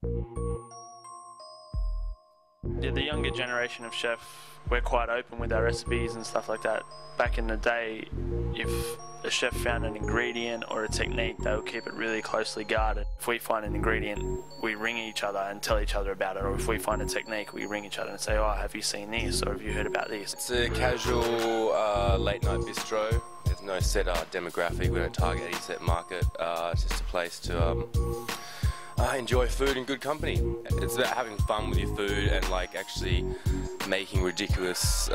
Yeah, the younger generation of chef, we're quite open with our recipes and stuff like that. Back in the day, if a chef found an ingredient or a technique, they would keep it really closely guarded. If we find an ingredient, we ring each other and tell each other about it, or if we find a technique, we ring each other and say, oh, have you seen this, or have you heard about this? It's a casual late night bistro. There's no set demographic, we don't target any set market. It's just a place to enjoy food and good company. It's about having fun with your food and like actually making ridiculous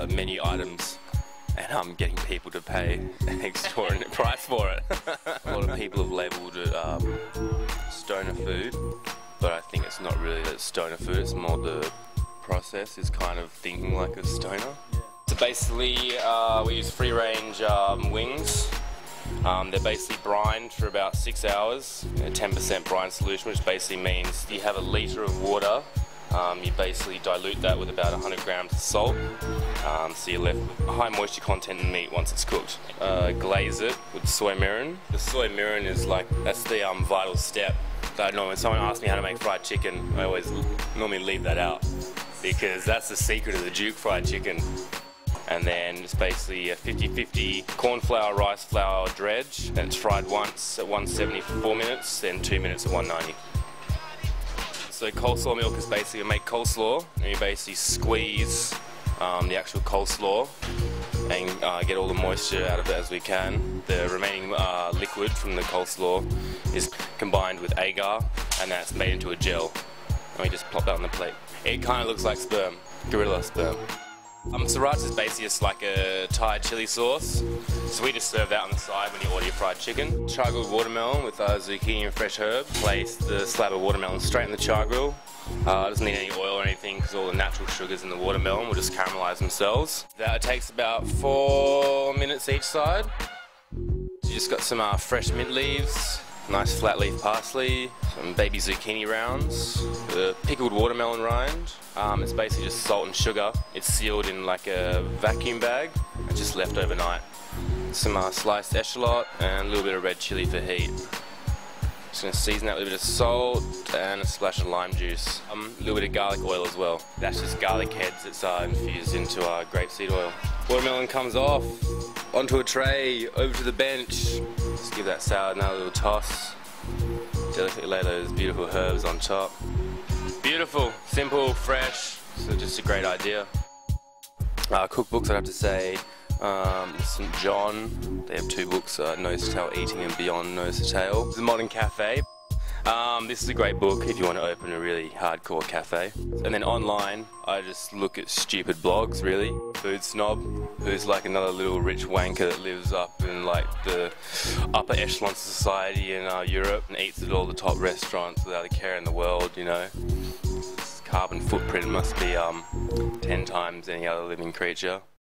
menu items and getting people to pay an extraordinary price for it. A lot of people have labelled it stoner food, but I think it's not really that stoner food, it's more the process is kind of thinking like a stoner. So basically we use free range wings. They're basically brined for about 6 hours, a 10% brine solution, which basically means you have a litre of water. You basically dilute that with about 100 grams of salt, so you're left with high moisture content in meat once it's cooked. Glaze it with soy mirin. The soy mirin is like, that's the vital step. I know when someone asks me how to make fried chicken, I always normally leave that out, because that's the secret of the Duke fried chicken. And then it's basically a 50-50 corn flour, rice flour dredge, and it's fried once at 170 for 4 minutes, then 2 minutes at 190. So coleslaw milk is basically you make coleslaw, and you basically squeeze the actual coleslaw and get all the moisture out of it as we can. The remaining liquid from the coleslaw is combined with agar, and that's made into a gel. And we just plop that on the plate. It kind of looks like sperm, gorilla sperm. Sriracha is basically just like a Thai chili sauce, so we just serve that on the side when you order your fried chicken. Char-grilled watermelon with zucchini and fresh herbs. Place the slab of watermelon straight in the char-grill. It doesn't need any oil or anything because all the natural sugars in the watermelon will just caramelise themselves. That takes about 4 minutes each side. You just got some fresh mint leaves, nice flat leaf parsley, some baby zucchini rounds, the pickled watermelon rind. It's basically just salt and sugar. It's sealed in like a vacuum bag and just left overnight. Some sliced echalot and a little bit of red chilli for heat. Just going to season that with a bit of salt and a splash of lime juice. A little bit of garlic oil as well. That's just garlic heads that's infused into grapeseed oil. Watermelon comes off, onto a tray, over to the bench. Just give that salad another little toss. Delicately lay those beautiful herbs on top. Beautiful, simple, fresh, so just a great idea. Cookbooks, I'd have to say, St. John, they have 2 books, Nose to Tail Eating and Beyond Nose to Tail. The Modern Cafe. This is a great book if you want to open a really hardcore cafe. And then online, I just look at stupid blogs, really. Food Snob, who's like another little rich wanker that lives up in like the upper echelons of society in Europe and eats at all the top restaurants without a care in the world, you know. His carbon footprint must be 10 times any other living creature.